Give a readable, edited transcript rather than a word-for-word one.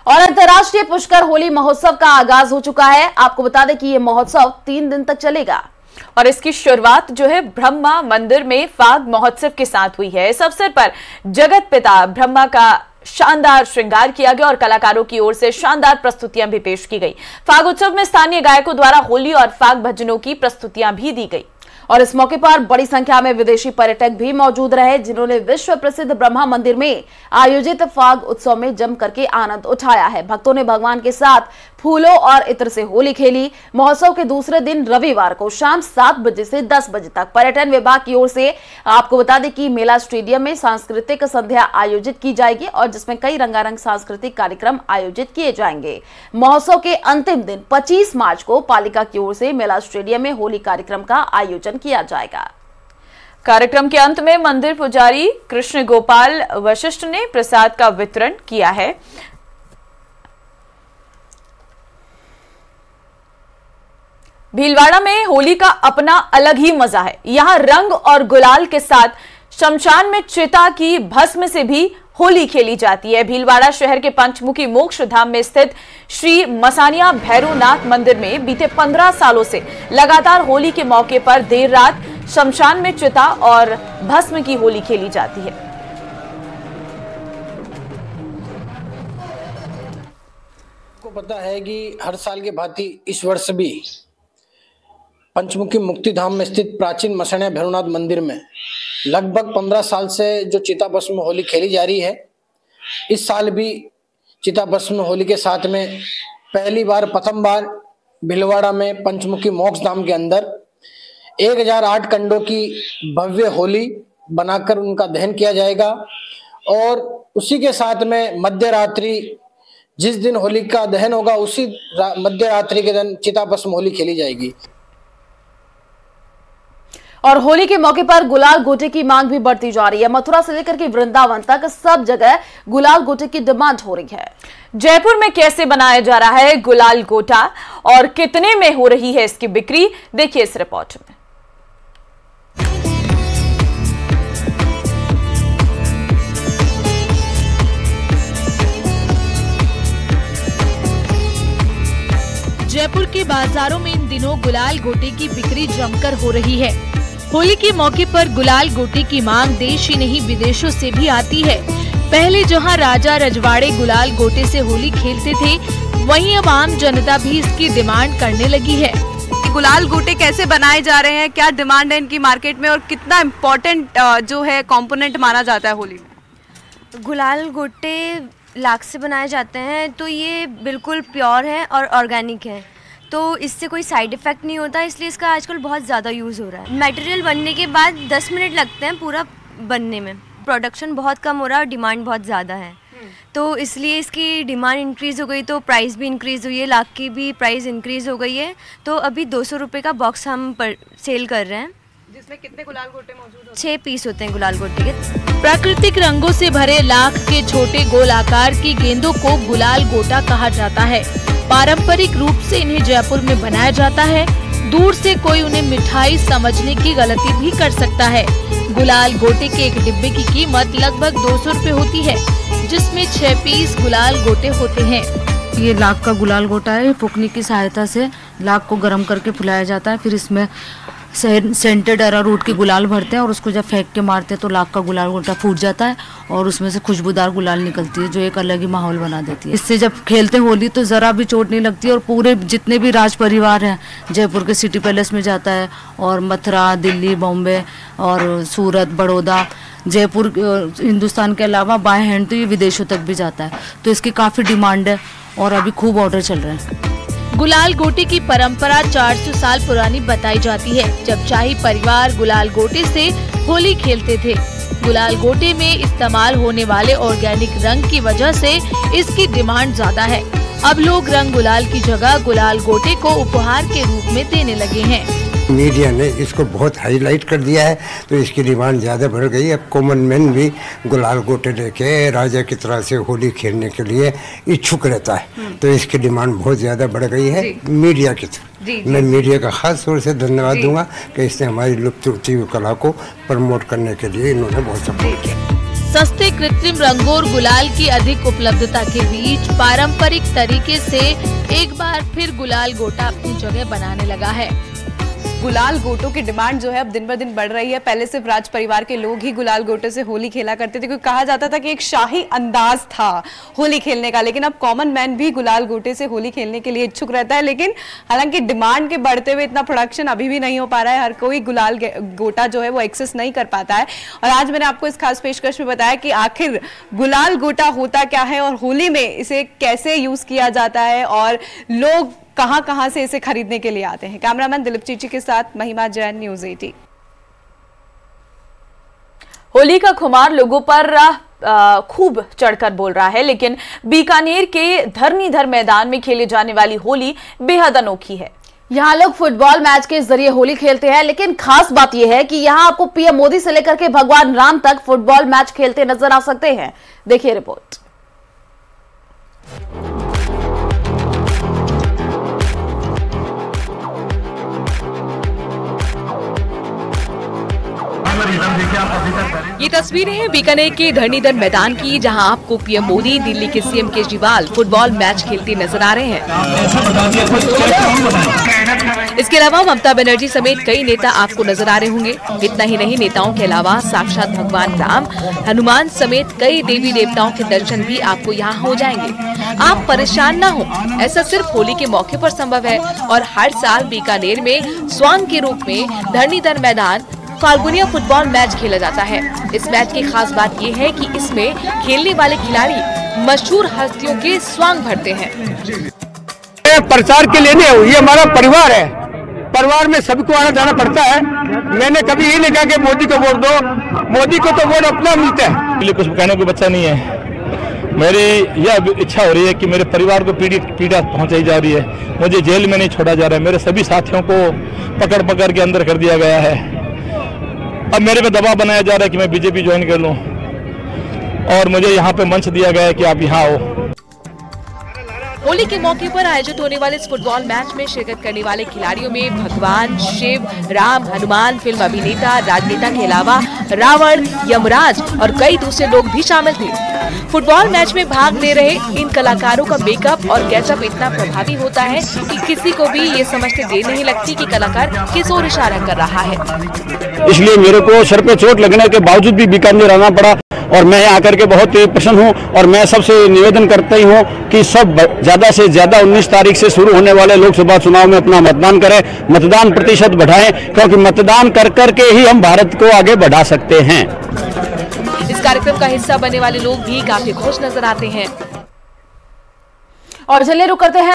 और अंतर्राष्ट्रीय पुष्कर होली महोत्सव का आगाज हो चुका है। आपको बता दें कि ये महोत्सव 3 दिन तक चलेगा और इसकी शुरुआत जो है ब्रह्मा मंदिर में फाग महोत्सव के साथ हुई है। इस अवसर पर जगत पिता ब्रह्मा का शानदार श्रृंगार किया गया और कलाकारों की ओर से शानदार प्रस्तुतियां भी पेश की गई। फाग उत्सव में स्थानीय गायकों द्वारा होली और फाग भजनों की प्रस्तुतियां भी दी गई और इस मौके पर बड़ी संख्या में विदेशी पर्यटक भी मौजूद रहे, जिन्होंने विश्व प्रसिद्ध ब्रह्मा मंदिर में आयोजित फाग उत्सव में जम करके आनंद उठाया है। भक्तों ने भगवान के साथ फूलों और इत्र से होली खेली। महोत्सव के दूसरे दिन रविवार को शाम 7 बजे से 10 बजे तक पर्यटन विभाग की ओर से आपको बता दें कि मेला स्टेडियम में सांस्कृतिक संध्या आयोजित की जाएगी और जिसमें कई रंगारंग सांस्कृतिक कार्यक्रम आयोजित किए जाएंगे। महोत्सव के अंतिम दिन 25 मार्च को पालिका की ओर से मेला स्टेडियम में होली कार्यक्रम का आयोजन किया जाएगा। कार्यक्रम के अंत में मंदिर पुजारी कृष्ण गोपाल वशिष्ठ ने प्रसाद का वितरण किया है। भीलवाड़ा में होली का अपना अलग ही मजा है। यहां रंग और गुलाल के साथ शमशान में चिता की भस्म से भी होली खेली जाती है। भीलवाड़ा शहर के पंचमुखी मोक्ष धाम में स्थित श्री मसानिया भैरवनाथ मंदिर में बीते 15 सालों से लगातार होली के मौके पर देर रात शमशान में चिता और भस्म की होली खेली जाती है। आपको पता है कि हर साल के भांति इस वर्ष भी पंचमुखी मुक्ति धाम में स्थित प्राचीन मसानिया भैरवनाथ मंदिर में लगभग 15 साल से जो चिता भस्म होली खेली जा रही है। इस साल भी चिता भस्म होली के साथ में प्रथम बार भीलवाड़ा में पंचमुखी मोक्ष धाम के अंदर 1008 कंडों की भव्य होली बनाकर उनका दहन किया जाएगा और उसी के साथ में मध्य रात्रि जिस दिन होली का दहन होगा उसी मध्य रात्रि के दिन चिता भस्म होली खेली जाएगी। और होली के मौके पर गुलाल गोटे की मांग भी बढ़ती जा रही है। मथुरा से लेकर के वृंदावन तक सब जगह गुलाल गोटे की डिमांड हो रही है। जयपुर में कैसे बनाया जा रहा है गुलाल गोटा और कितने में हो रही है इसकी बिक्री, देखिए इस रिपोर्ट में। जयपुर के बाजारों में इन दिनों गुलाल गोटे की बिक्री जमकर हो रही है। होली के मौके पर गुलाल गोटे की मांग देश ही नहीं विदेशों से भी आती है। पहले जहां राजा रजवाड़े गुलाल गोटे से होली खेलते थे, वहीं अब आम जनता भी इसकी डिमांड करने लगी है। गुलाल गोटे कैसे बनाए जा रहे हैं, क्या डिमांड है इनकी मार्केट में और कितना इम्पोर्टेंट जो है कंपोनेंट माना जाता है होली में? गुलाल गोटे लाख से बनाए जाते हैं, तो ये बिल्कुल प्योर है और ऑर्गेनिक है, तो इससे कोई साइड इफ़ेक्ट नहीं होता, इसलिए इसका आजकल बहुत ज़्यादा यूज़ हो रहा है। मटेरियल बनने के बाद 10 मिनट लगते हैं पूरा बनने में। प्रोडक्शन बहुत कम हो रहा है और डिमांड बहुत ज़्यादा है, तो इसलिए इसकी डिमांड इंक्रीज़ हो गई तो प्राइस भी इंक्रीज़ हुई है। लाख की भी प्राइस इंक्रीज़ हो गई है, तो अभी 200 रुपये का बॉक्स हम सेल कर रहे हैं, जिसमें कितने गुलाल गोटे मौजूद होते हैं? 6 पीस होते हैं गुलाल गोटे के। प्राकृतिक रंगों से भरे लाख के छोटे गोल आकार की गेंदों को गुलाल गोटा कहा जाता है। पारंपरिक रूप से इन्हें जयपुर में बनाया जाता है। दूर से कोई उन्हें मिठाई समझने की गलती भी कर सकता है। गुलाल गोटे के एक डिब्बे की कीमत लगभग 200 रुपए होती है, जिसमें 6 पीस गुलाल गोटे होते हैं। ये लाख का गुलाल गोटा है। फूकनी की सहायता से लाख को गर्म करके फुलाया जाता है, फिर इसमें सेंटेड अरारूट की गुलाल भरते हैं और उसको जब फेंक के मारते हैं तो लाख का गुलाल गोटा फूट जाता है और उसमें से खुशबूदार गुलाल निकलती है, जो एक अलग ही माहौल बना देती है। इससे जब खेलते होली तो ज़रा भी चोट नहीं लगती और पूरे जितने भी राज परिवार हैं जयपुर के सिटी पैलेस में जाता है और मथुरा, दिल्ली, बॉम्बे और सूरत, बड़ौदा, जयपुर, हिंदुस्तान के अलावा बाय हैंड तो ये विदेशों तक भी जाता है, तो इसकी काफ़ी डिमांड है और अभी खूब ऑर्डर चल रहे हैं। गुलाल गोटे की परंपरा 400 साल पुरानी बताई जाती है, जब शाही परिवार गुलाल गोटे से होली खेलते थे। गुलाल गोटे में इस्तेमाल होने वाले ऑर्गेनिक रंग की वजह से इसकी डिमांड ज्यादा है। अब लोग रंग गुलाल की जगह गुलाल गोटे को उपहार के रूप में देने लगे हैं। मीडिया ने इसको बहुत हाईलाइट कर दिया है, तो इसकी डिमांड ज़्यादा बढ़ गई। अब कॉमन मैन भी गुलाल गोटे लेके राजा की तरह से होली खेलने के लिए इच्छुक रहता है, तो इसकी डिमांड बहुत ज़्यादा बढ़ गई है मीडिया की तरफ। मैं मीडिया का खास तौर से धन्यवाद दूंगा कि इसने हमारी लुप्त होती हुई कला को प्रमोट करने के लिए इन्होंने बहुत सपोर्ट किया। सस्ते कृत्रिम रंगों और गुलाल की अधिक उपलब्धता के बीच पारंपरिक तरीके से एक बार फिर गुलाल गोटा अपनी जगह बनाने लगा है। गुलाल गोटों की डिमांड जो है अब दिन ब दिन बढ़ रही है। पहले सिर्फ राज परिवार के लोग ही गुलाल गोटे से होली खेला करते थे, क्योंकि कहा जाता था कि एक शाही अंदाज था होली खेलने का। लेकिन अब कॉमन मैन भी गुलाल गोटे से होली खेलने के लिए इच्छुक रहता है। लेकिन हालांकि डिमांड के बढ़ते हुए इतना प्रोडक्शन अभी भी नहीं हो पा रहा है, हर कोई गुलाल गोटा जो है वो एक्सेस नहीं कर पाता है। और आज मैंने आपको इस खास पेशकश में बताया कि आखिर गुलाल गोटा होता क्या है और होली में इसे कैसे यूज किया जाता है और लोग कहां से इसे खरीदने के लिए आते हैं। कैमरामैन दिलीप चीची के साथ महिमा जैन, न्यूज़ 18। होली का खुमार लोगों पर खूब चढ़कर बोल रहा है, लेकिन बीकानेर के धरनीधर मैदान में खेले जाने वाली होली बेहद अनोखी है। यहाँ लोग फुटबॉल मैच के जरिए होली खेलते हैं, लेकिन खास बात यह है कि यहाँ आपको पीएम मोदी से लेकर के भगवान राम तक फुटबॉल मैच खेलते नजर आ सकते हैं। देखिए रिपोर्ट। ये तस्वीरें हैं बीकानेर के धरनीधर मैदान की, जहां आपको पीएम मोदी, दिल्ली के सीएम केजरीवाल फुटबॉल मैच खेलते नजर आ रहे हैं। इसके अलावा ममता बनर्जी समेत कई नेता आपको नजर आ रहे होंगे। इतना ही नहीं, नेताओं के अलावा साक्षात भगवान राम, हनुमान समेत कई देवी देवताओं के दर्शन भी आपको यहाँ हो जाएंगे। आप परेशान ना हो, ऐसा सिर्फ होली के मौके पर संभव है। और हर साल बीकानेर में स्वांग के रूप में धरनीधर मैदान फाल्गुनिया फुटबॉल मैच खेला जाता है। इस मैच की खास बात यह है कि इसमें खेलने वाले खिलाड़ी मशहूर हस्तियों के स्वांग भरते हैं। प्रचार के लिए नहीं, ये हमारा परिवार है। परिवार में सबको आना जाना पड़ता है। मैंने कभी ये नहीं कहा कि मोदी को वोट दो, मोदी को तो वोट अपना मिलता है। कुछ कहने को बच्चा नहीं है। मेरी यह इच्छा हो रही है कि मेरे परिवार को पीड़ा पहुंचाई जा रही है। मुझे जेल में नहीं छोड़ा जा रहा है। मेरे सभी साथियों को पकड़ के अंदर कर दिया गया है। अब मेरे पे दबाव बनाया जा रहा है कि मैं बीजेपी ज्वाइन कर लूं, और मुझे यहाँ पे मंच दिया गया है कि आप यहाँ आओ। होली के मौके पर आयोजित होने वाले इस फुटबॉल मैच में शिरकत करने वाले खिलाड़ियों में भगवान शिव, राम, हनुमान, फिल्म अभिनेता, राजनेता के अलावा रावण, यमराज और कई दूसरे लोग भी शामिल थे। फुटबॉल मैच में भाग ले रहे इन कलाकारों का मेकअप और गेटअप इतना प्रभावी होता है कि किसी को भी ये समझते देर नहीं लगती कि कलाकार किस ओर इशारा कर रहा है। इसलिए मेरे को सर पे चोट लगने के बावजूद भी बीकानेर आना पड़ा, और मैं आकर के बहुत प्रसन्न हूँ। और मैं सबसे निवेदन करता ही हूँ कि सब ज्यादा से ज्यादा 19 तारीख से शुरू होने वाले लोकसभा चुनाव में अपना मतदान करें, मतदान प्रतिशत बढ़ाएं, क्योंकि मतदान कर करके ही हम भारत को आगे बढ़ा सकते हैं। इस कार्यक्रम का हिस्सा बनने वाले लोग भी काफी खुश नजर आते हैं। और चलिए रुक करते हैं